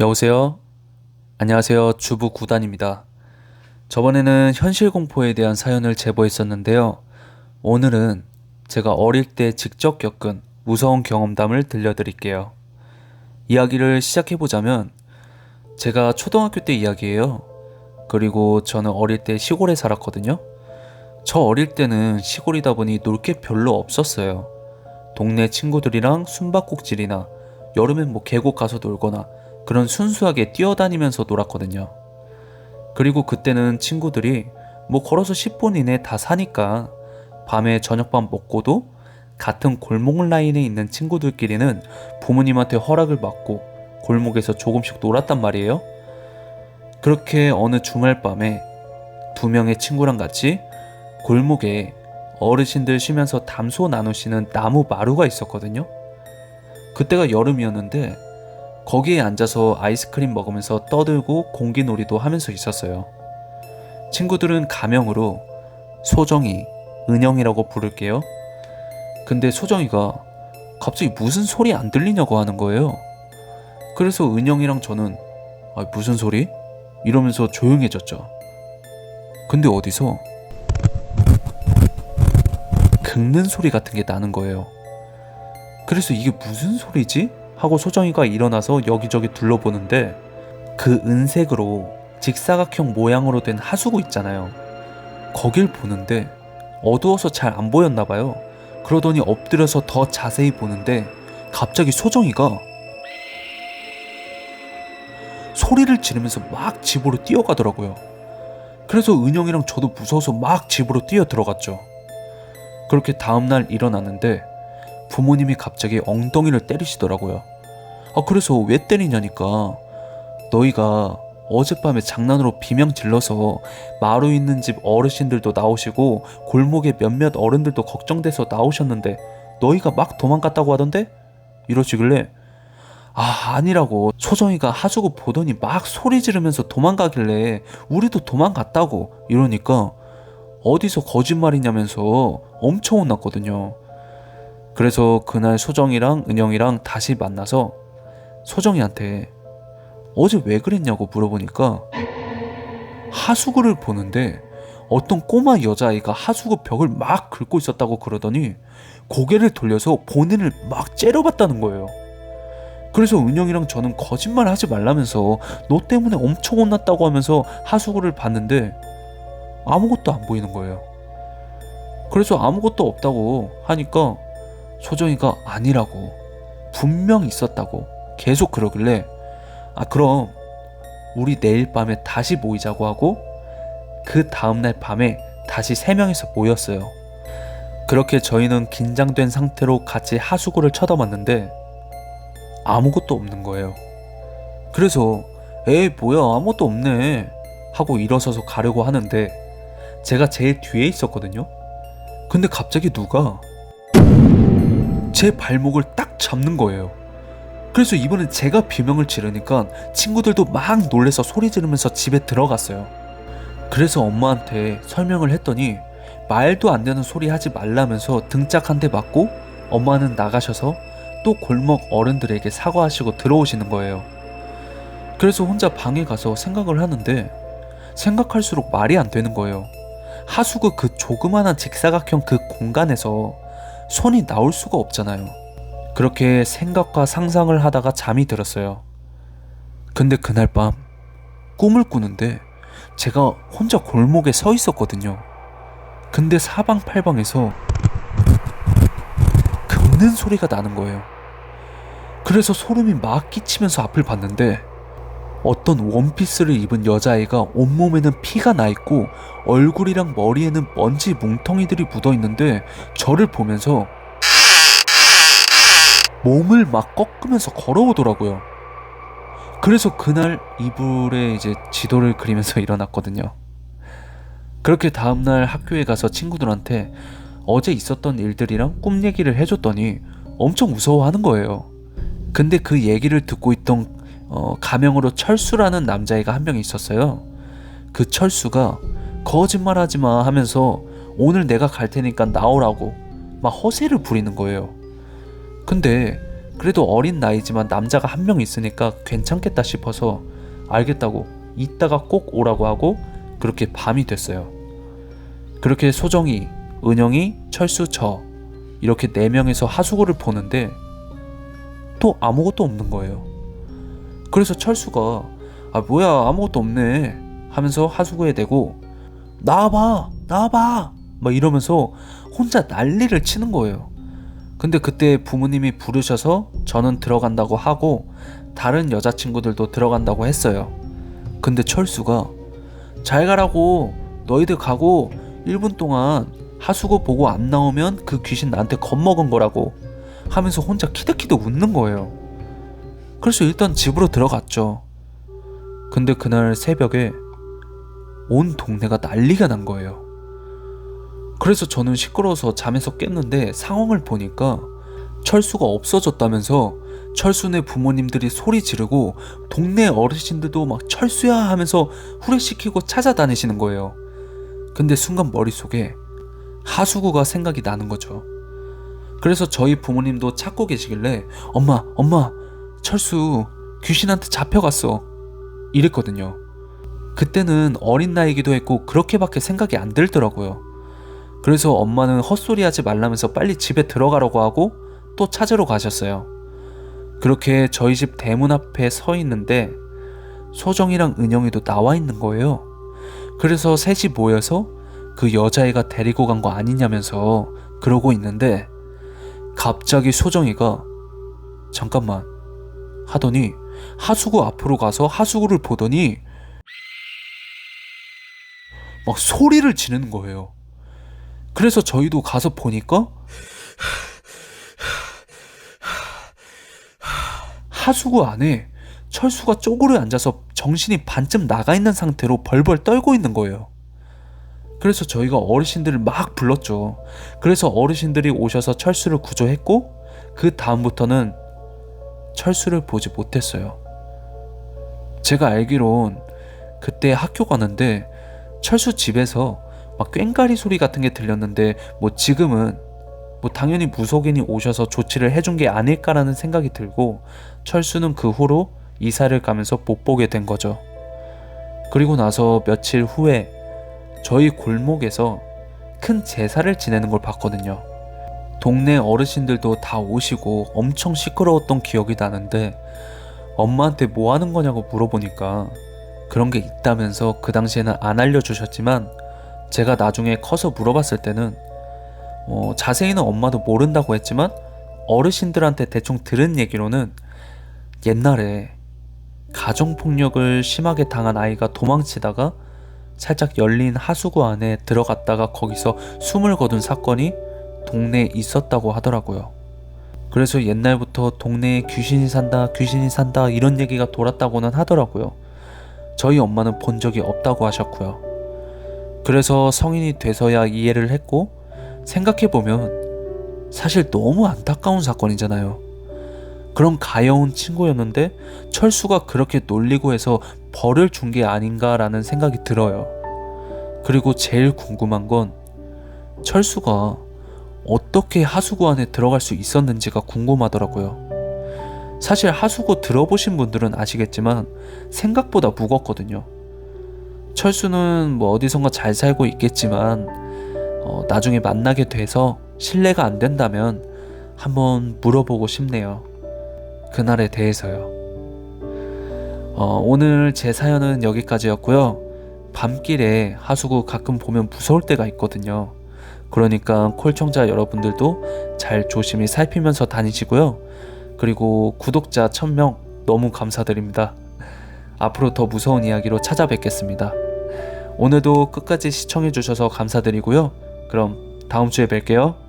여보세요? 안녕하세요. 주부 구단입니다. 저번에는 현실 공포에 대한 사연을 제보했었는데요. 오늘은 제가 어릴 때 직접 겪은 무서운 경험담을 들려드릴게요. 이야기를 시작해보자면 제가 초등학교 때 이야기예요. 그리고 저는 어릴 때 시골에 살았거든요. 저 어릴 때는 시골이다 보니 놀 게 별로 없었어요. 동네 친구들이랑 숨바꼭질이나 여름엔 계곡 가서 놀거나 그런 순수하게 뛰어다니면서 놀았거든요. 그리고 그때는 친구들이 걸어서 10분 이내 다 사니까 밤에 저녁밥 먹고도 같은 골목 라인에 있는 친구들끼리는 부모님한테 허락을 받고 골목에서 조금씩 놀았단 말이에요. 그렇게 어느 주말 밤에 두 명의 친구랑 같이 골목에 어르신들 쉬면서 담소 나누시는 나무 마루가 있었거든요. 그때가 여름이었는데 거기에 앉아서 아이스크림 먹으면서 떠들고 공기놀이도 하면서 있었어요. 친구들은 가명으로 소정이, 은영이라고 부를게요. 근데 소정이가 갑자기 무슨 소리 안 들리냐고 하는 거예요. 그래서 은영이랑 저는 무슨 소리? 이러면서 조용해졌죠. 근데 어디서 긁는 소리 같은 게 나는 거예요. 그래서 이게 무슨 소리지? 하고 소정이가 일어나서 여기저기 둘러보는데 그 은색으로 직사각형 모양으로 된 하수구 있잖아요. 거길 보는데 어두워서 잘 안 보였나 봐요. 그러더니 엎드려서 더 자세히 보는데 갑자기 소정이가 소리를 지르면서 막 집으로 뛰어가더라고요. 그래서 은영이랑 저도 무서워서 막 집으로 뛰어 들어갔죠. 그렇게 다음날 일어났는데 부모님이 갑자기 엉덩이를 때리시더라고요. 그래서 왜 때리냐니까 너희가 어젯밤에 장난으로 비명 질러서 마루 있는 집 어르신들도 나오시고 골목에 몇몇 어른들도 걱정돼서 나오셨는데 너희가 막 도망갔다고 하던데? 이러시길래 아니라고. 소정이가 하수구 보더니 막 소리 지르면서 도망가길래 우리도 도망갔다고 이러니까 어디서 거짓말이냐면서 엄청 혼났거든요. 그래서 그날 소정이랑 은영이랑 다시 만나서 소정이한테 어제 왜 그랬냐고 물어보니까 하수구를 보는데 어떤 꼬마 여자아이가 하수구 벽을 막 긁고 있었다고 그러더니 고개를 돌려서 본인을 막 째려봤다는 거예요. 그래서 은영이랑 저는 거짓말 하지 말라면서 너 때문에 엄청 혼났다고 하면서 하수구를 봤는데 아무것도 안 보이는 거예요. 그래서 아무것도 없다고 하니까 소정이가 아니라고, 분명 있었다고 계속 그러길래 그럼 우리 내일 밤에 다시 모이자고 하고 그 다음날 밤에 다시 3명이서 모였어요. 그렇게 저희는 긴장된 상태로 같이 하수구를 쳐다봤는데 아무것도 없는 거예요. 그래서 에이 뭐야 아무것도 없네 하고 일어서서 가려고 하는데 제가 제일 뒤에 있었거든요. 근데 갑자기 누가 제 발목을 딱 잡는 거예요. 그래서 이번엔 제가 비명을 지르니까 친구들도 막 놀래서 소리 지르면서 집에 들어갔어요. 그래서 엄마한테 설명을 했더니 말도 안 되는 소리 하지 말라면서 등짝 한 대 맞고 엄마는 나가셔서 또 골목 어른들에게 사과하시고 들어오시는 거예요. 그래서 혼자 방에 가서 생각을 하는데 생각할수록 말이 안 되는 거예요. 하수구 그 조그만한 직사각형 그 공간에서 손이 나올 수가 없잖아요. 그렇게 생각과 상상을 하다가 잠이 들었어요. 근데 그날 밤 꿈을 꾸는데 제가 혼자 골목에 서 있었거든요. 근데 사방팔방에서 긁는 소리가 나는 거예요. 그래서 소름이 막 끼치면서 앞을 봤는데 어떤 원피스를 입은 여자아이가 온몸에는 피가 나 있고 얼굴이랑 머리에는 먼지 뭉텅이들이 묻어 있는데 저를 보면서 몸을 막 꺾으면서 걸어오더라고요. 그래서 그날 이불에 이제 지도를 그리면서 일어났거든요. 그렇게 다음날 학교에 가서 친구들한테 어제 있었던 일들이랑 꿈 얘기를 해줬더니 엄청 무서워하는 거예요. 근데 그 얘기를 듣고 있던 가명으로 철수라는 남자애가 한 명 있었어요. 그 철수가 거짓말하지마 하면서 오늘 내가 갈 테니까 나오라고 막 허세를 부리는 거예요. 근데 그래도 어린 나이지만 남자가 한 명 있으니까 괜찮겠다 싶어서 알겠다고 이따가 꼭 오라고 하고 그렇게 밤이 됐어요. 그렇게 소정이, 은영이, 철수, 저 이렇게 4명에서 하수구를 보는데 또 아무것도 없는 거예요. 그래서 철수가 뭐야 아무것도 없네 하면서 하수구에 대고 나와봐 막 이러면서 혼자 난리를 치는 거예요. 근데 그때 부모님이 부르셔서 저는 들어간다고 하고 다른 여자친구들도 들어간다고 했어요. 근데 철수가 잘 가라고, 너희들 가고 1분 동안 하수구 보고 안 나오면 그 귀신 나한테 겁먹은 거라고 하면서 혼자 키득키득 웃는 거예요. 그래서 일단 집으로 들어갔죠. 근데 그날 새벽에 온 동네가 난리가 난 거예요. 그래서 저는 시끄러워서 잠에서 깼는데 상황을 보니까 철수가 없어졌다면서 철수네 부모님들이 소리 지르고 동네 어르신들도 막 철수야 하면서 후레시키고 찾아다니시는 거예요. 근데 순간 머릿속에 하수구가 생각이 나는 거죠. 그래서 저희 부모님도 찾고 계시길래 엄마 철수 귀신한테 잡혀갔어 이랬거든요. 그때는 어린 나이기도 했고 그렇게밖에 생각이 안 들더라고요. 그래서 엄마는 헛소리 하지 말라면서 빨리 집에 들어가라고 하고 또 찾으러 가셨어요. 그렇게 저희 집 대문 앞에 서 있는데 소정이랑 은영이도 나와 있는 거예요. 그래서 셋이 모여서 그 여자애가 데리고 간 거 아니냐면서 그러고 있는데 갑자기 소정이가 잠깐만 하더니 하수구 앞으로 가서 하수구를 보더니 막 소리를 지르는 거예요. 그래서 저희도 가서 보니까 하수구 안에 철수가 쪼그려 앉아서 정신이 반쯤 나가 있는 상태로 벌벌 떨고 있는 거예요. 그래서 저희가 어르신들을 막 불렀죠. 그래서 어르신들이 오셔서 철수를 구조했고 그 다음부터는 철수를 보지 못했어요. 제가 알기론 그때 학교 가는데 철수 집에서 막 꽹가리 소리 같은 게 들렸는데 지금은 당연히 무속인이 오셔서 조치를 해준 게 아닐까라는 생각이 들고 철수는 그 후로 이사를 가면서 못 보게 된 거죠. 그리고 나서 며칠 후에 저희 골목에서 큰 제사를 지내는 걸 봤거든요. 동네 어르신들도 다 오시고 엄청 시끄러웠던 기억이 나는데 엄마한테 뭐 하는 거냐고 물어보니까 그런 게 있다면서 그 당시에는 안 알려주셨지만 제가 나중에 커서 물어봤을 때는 자세히는 엄마도 모른다고 했지만 어르신들한테 대충 들은 얘기로는 옛날에 가정폭력을 심하게 당한 아이가 도망치다가 살짝 열린 하수구 안에 들어갔다가 거기서 숨을 거둔 사건이 동네에 있었다고 하더라고요. 그래서 옛날부터 동네에 귀신이 산다 이런 얘기가 돌았다고는 하더라고요. 저희 엄마는 본 적이 없다고 하셨고요. 그래서 성인이 돼서야 이해를 했고 생각해보면 사실 너무 안타까운 사건이잖아요. 그런 가여운 친구였는데 철수가 그렇게 놀리고 해서 벌을 준 게 아닌가라는 생각이 들어요. 그리고 제일 궁금한 건 철수가 어떻게 하수구 안에 들어갈 수 있었는지가 궁금하더라고요. 사실 하수구 들어보신 분들은 아시겠지만 생각보다 무겁거든요. 철수는 어디선가 잘 살고 있겠지만 나중에 만나게 돼서 신뢰가 안 된다면 한번 물어보고 싶네요. 그날에 대해서요. 오늘 제 사연은 여기까지였고요. 밤길에 하수구 가끔 보면 무서울 때가 있거든요. 그러니까 콜청자 여러분들도 잘 조심히 살피면서 다니시고요. 그리고 구독자 1000명 너무 감사드립니다. 앞으로 더 무서운 이야기로 찾아뵙겠습니다. 오늘도 끝까지 시청해주셔서 감사드리고요. 그럼 다음 주에 뵐게요.